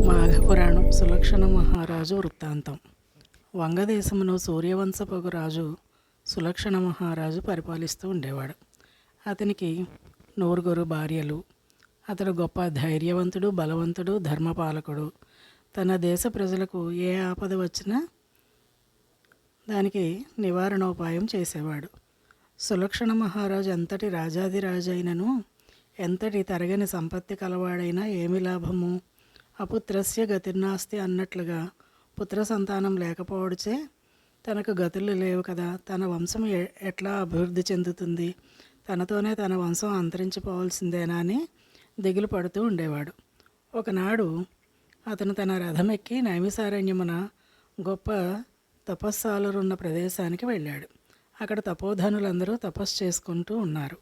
మాఘపురాణం సులక్షణ మహారాజు వృత్తాంతం. వంగదేశమును సూర్యవంశపగు రాజు సులక్షణ మహారాజు పరిపాలిస్తూ ఉండేవాడు. అతనికి 9 భార్యలు. అతడు గొప్ప ధైర్యవంతుడు, బలవంతుడు, ధర్మపాలకుడు. తన దేశ ప్రజలకు ఏ ఆపద వచ్చినా దానికి నివారణోపాయం చేసేవాడు. సులక్షణ మహారాజు ఎంతటి రాజాదిరాజైనను, ఎంతటి తరగని సంపత్తి కలవాడైనా ఏమి లాభము? అపుత్రస్య గతిర్నాస్తి అన్నట్లుగా పుత్ర సంతానం లేకపోవడచే తనకు గతులు లేవు కదా, తన వంశం ఎట్లా అభివృద్ధి చెందుతుంది, తనతోనే తన వంశం అంతరించిపోవాల్సిందేనా అని దిగులు పడుతూ ఉండేవాడు. ఒకనాడు అతను తన రథమెక్కి నైమిసారణ్యమున గొప్ప తపస్సాలురున్న ప్రదేశానికి వెళ్ళాడు. అక్కడ తపోధనులందరూ తపస్సు చేసుకుంటూ ఉన్నారు.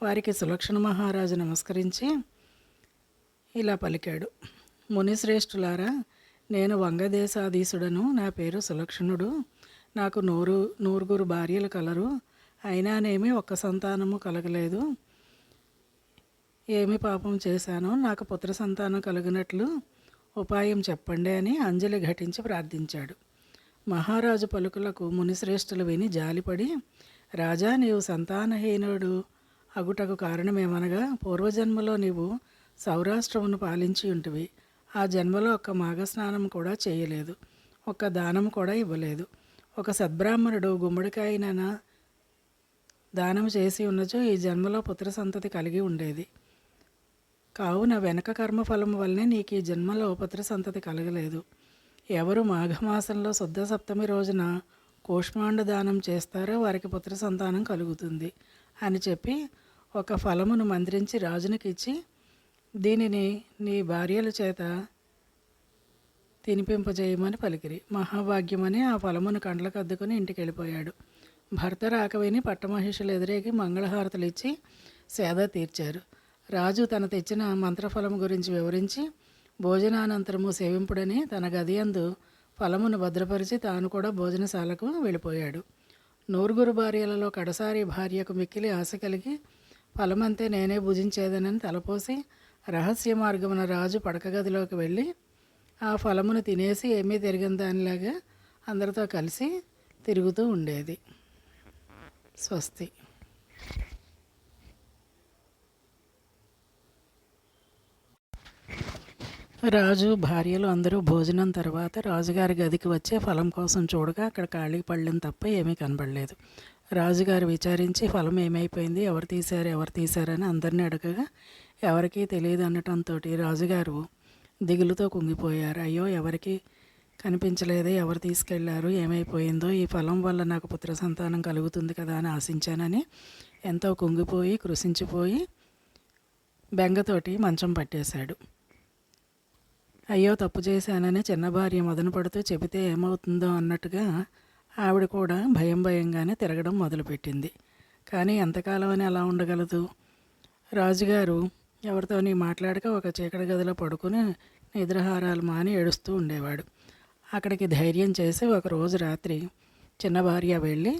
వారికి సులక్షణ మహారాజు నమస్కరించి ఇలా పలికాడు: మునిశ్రేష్ఠులారా, నేను వంగదేశాధీశుడను. నా పేరు సులక్షణుడు. నాకు 9 భార్యలు కలరు. అయినానేమి ఒక్క సంతానము కలగలేదు. ఏమి పాపం చేశానో నాకు పుత్ర సంతానం కలిగినట్లు ఉపాయం చెప్పండి అని అంజలి ఘటించి ప్రార్థించాడు. మహారాజు పలుకులకు మునిశ్రేష్ఠులు విని జాలిపడి, రాజా, నీవు సంతానహీనుడు అగుటకు కారణమేమనగా, పూర్వజన్మలో నీవు సౌరాష్ట్రమును పాలించి ఉంటివి. ఆ జన్మలో ఒక్క మాఘస్నానం కూడా చేయలేదు, ఒక్క దానం కూడా ఇవ్వలేదు. ఒక సద్బ్రాహ్మణుడు గుమ్మడికాయన దానం చేసి ఉన్నచో ఈ జన్మలో పుత్ర సంతతి కలిగి ఉండేది. కావున వెనక కర్మఫలం వల్లనే నీకు ఈ జన్మలో పుత్ర సంతతి కలగలేదు. ఎవరు మాఘమాసంలో శుద్ధ సప్తమి రోజున కూష్మాండ దానం చేస్తారో వారికి పుత్ర సంతానం కలుగుతుంది అని చెప్పి ఒక ఫలమును మంత్రించి రాజునికి ఇచ్చి, దీనిని నీ భార్యల చేత తినిపింపజేయమని పలికిరి. మహాభాగ్యమని ఆ ఫలమును కండ్లకు అద్దుకొని ఇంటికి వెళ్ళిపోయాడు. భర్త రాకవిని పట్టమహిషులు ఎదురేగి మంగళహారతులు ఇచ్చి సేద తీర్చారు. రాజు తన తెచ్చిన మంత్రఫలము గురించి వివరించి, భోజనానంతరము సేవింపుడని తన గదియందు ఫలమును భద్రపరిచి తాను కూడా భోజనశాలకు వెళ్ళిపోయాడు. 9 భార్యలలో కడసారి భార్యకు మిక్కిలి ఆశ కలిగి, ఫలమంతే నేనే భుజించేదనని తలపోసి రహస్య మార్గమున రాజు పడక గదిలోకి వెళ్ళి ఆ ఫలమును తినేసి ఏమీ తిరిగిన దానిలాగా అందరితో కలిసి తిరుగుతూ ఉండేది. స్వస్తి. రాజు భార్యలు అందరూ భోజనం తర్వాత రాజుగారి గదికి వచ్చే ఫలం కోసం చూడగా అక్కడ ఖాళీ పళ్ళెం తప్ప ఏమీ కనబడలేదు. రాజుగారు విచారించి ఫలం ఏమైపోయింది, ఎవరు తీశారని అందరినీ అడగగా ఎవరికీ తెలియదు అనటంతో రాజుగారు దిగులుతో కుంగిపోయారు. అయ్యో, ఎవరికి కనిపించలేదే, ఎవరు తీసుకెళ్లారు, ఏమైపోయిందో, ఈ ఫలం వల్ల నాకు పుత్ర సంతానం కలుగుతుంది కదా అని ఆశించానని ఎంతో కుంగిపోయి కృషించిపోయి బెంగతోటి మంచం పట్టేశాడు. అయ్యో, తప్పు చేశానని చిన్న భార్య మదన పడుతూ చెబితే ఏమవుతుందో అన్నట్టుగా ఆవిడ కూడా భయంగానే తిరగడం మొదలుపెట్టింది. కానీ ఎంతకాలం అని అలా ఉండగలదు? రాజుగారు ఎవరితోని మాట్లాడక ఒక చీకటి గదిలో పడుకుని నిద్రాహారాలు మాని ఏడుస్తూ ఉండేవాడు. అక్కడికి ధైర్యం చేసి ఒకరోజు రాత్రి చిన్న భార్య వెళ్ళి,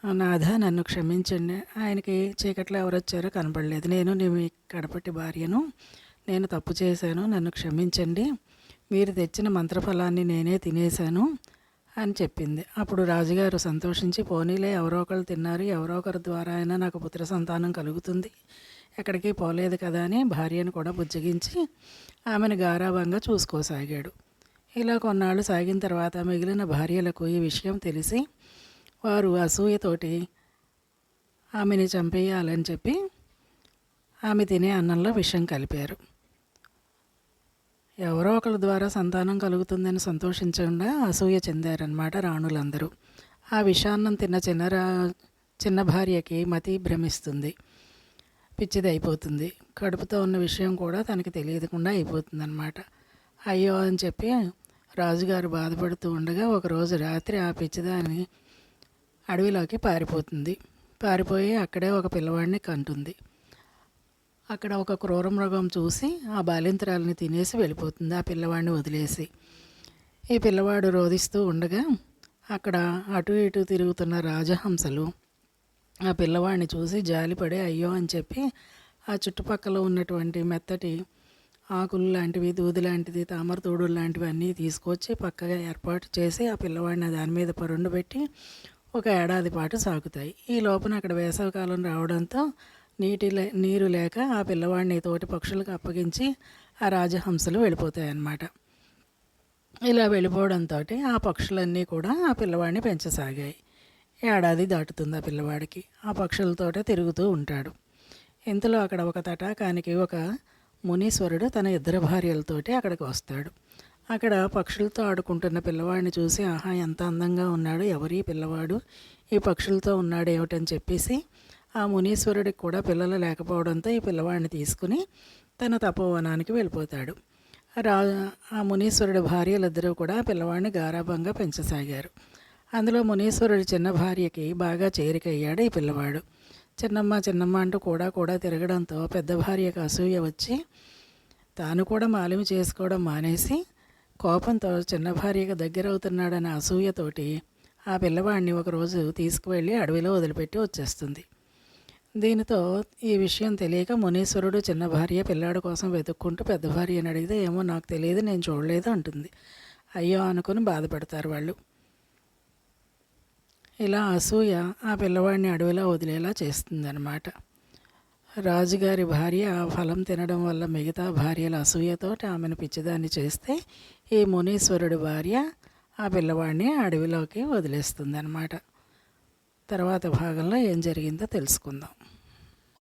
నాథ, నన్ను క్షమించండి. ఆయనకి చీకట్లో ఎవరొచ్చారో కనపడలేదు. నేను మీ కడపటి భార్యను, నేను తప్పు చేశాను, నన్ను క్షమించండి. మీరు తెచ్చిన మంత్రఫలాన్ని నేనే తినేశాను అని చెప్పింది. అప్పుడు రాజుగారు సంతోషించి, పోనీలే, ఎవరో ఒకరు తిన్నారు, ఎవరో ఒకరి ద్వారా అయినా నాకు పుత్ర సంతానం కలుగుతుంది, ఎక్కడికి పోలేదు కదా అని భార్యను కూడా బుజ్జగించి ఆమెను గారాభంగా చూసుకోసాగాడు. ఇలా కొన్నాళ్ళు సాగిన తర్వాత మిగిలిన భార్యలకు ఈ విషయం తెలిసి వారు అసూయతోటి ఆమెని చంపేయాలని చెప్పి ఆమె తినే అన్నంలో విషం కలిపారు. ఎవరో ఒకరి ద్వారా సంతానం కలుగుతుందని సంతోషించకుండా అసూయ చెందారన్నమాట రాణులందరూ. ఆ విషాన్నం తిన్న చిన్న భార్యకి మతి భ్రమిస్తుంది, పిచ్చిది అయిపోతుంది. కడుపుతో ఉన్న విషయం కూడా తనకి తెలియకుండా అయిపోతుంది అన్నమాట. అయ్యో అని చెప్పి రాజుగారు బాధపడుతూ ఉండగా ఒకరోజు రాత్రి ఆ పిచ్చిదాన్ని అడవిలోకి పారిపోతుంది. పారిపోయి అక్కడే ఒక పిల్లవాడిని కంటుంది. అక్కడ ఒక క్రూర మృగం చూసి ఆ బాలింతరాలని తినేసి వెళ్ళిపోతుంది, ఆ పిల్లవాడిని వదిలేసి. ఈ పిల్లవాడు రోధిస్తూ ఉండగా అక్కడ అటు ఇటు తిరుగుతున్న రాజహంసలు ఆ పిల్లవాడిని చూసి జాలిపడి అయ్యో అని చెప్పి ఆ చుట్టుపక్కల ఉన్నటువంటి మెత్తటి ఆకులు లాంటివి, దూది లాంటిది, తామర తూడులు లాంటివి అన్నీ తీసుకొచ్చి పక్కగా ఏర్పాటు చేసి ఆ పిల్లవాడిని దాని మీద పరుండబెట్టి ఒక ఏడాది పాటు సాగుతాయి. ఈ లోపల అక్కడ వేసవికాలం రావడంతో నీరు లేక ఆ పిల్లవాడిని తోటి పక్షులకు అప్పగించి ఆ రాజహంసలు వెళ్ళిపోతాయి అన్నమాట. ఇలా వెళ్ళిపోవడంతో ఆ పక్షులన్నీ కూడా ఆ పిల్లవాడిని పెంచసాగాయి. ఏడాది దాటుతుంది ఆ పిల్లవాడికి. ఆ పక్షులతోటే తిరుగుతూ ఉంటాడు. ఇంతలో అక్కడ ఒక తటాకానికి ఒక మునీశ్వరుడు తన ఇద్దరు భార్యలతోటి అక్కడికి వస్తాడు. అక్కడ పక్షులతో ఆడుకుంటున్న పిల్లవాడిని చూసి, ఆహా ఎంత అందంగా ఉన్నాడు, ఎవరి పిల్లవాడు ఈ పక్షులతో ఉన్నాడు ఏమిటని చెప్పేసి ఆ మునీశ్వరుడికి కూడా పిల్లలు లేకపోవడంతో ఈ పిల్లవాడిని తీసుకుని తన తపోవనానికి వెళ్ళిపోతాడు. ఆ మునీశ్వరుడి భార్యలిద్దరూ కూడా పిల్లవాడిని గారాబంగా పెంచసాగారు. అందులో మునీశ్వరుడి చిన్న భార్యకి బాగా చేరికయ్యాడు ఈ పిల్లవాడు. చిన్నమ్మ చిన్నమ్మ అంటూ కూడా తిరగడంతో పెద్ద భార్యకు అసూయ వచ్చి తాను కూడా మాలిమి చేసుకోవడం మానేసి కోపంతో చిన్న భార్యకు దగ్గరవుతున్నాడనే అసూయతోటి ఆ పిల్లవాడిని ఒకరోజు తీసుకువెళ్ళి అడవిలో వదిలిపెట్టి వచ్చేస్తుంది. దీనితో ఈ విషయం తెలియక మునీశ్వరుడు చిన్న భార్య పిల్లాడి కోసం వెతుక్కుంటూ పెద్ద భార్యని అడిగితే ఏమో నాకు తెలియదు, నేను చూడలేదు అంటుంది. అయ్యో అనుకుని బాధపడతారు వాళ్ళు. ఇలా అసూయ ఆ పిల్లవాడిని అడవిలో వదిలేలా చేస్తుందన్నమాట. రాజుగారి భార్య ఆ ఫలం తినడం వల్ల మిగతా భార్యల అసూయతో ఆమెను పిచ్చిదాన్ని చేస్తే ఈ మునీశ్వరుడి భార్య ఆ పిల్లవాడిని అడవిలోకి వదిలేస్తుందన్నమాట. తర్వాత భాగంలో ఏం జరిగిందో తెలుసుకుందాం.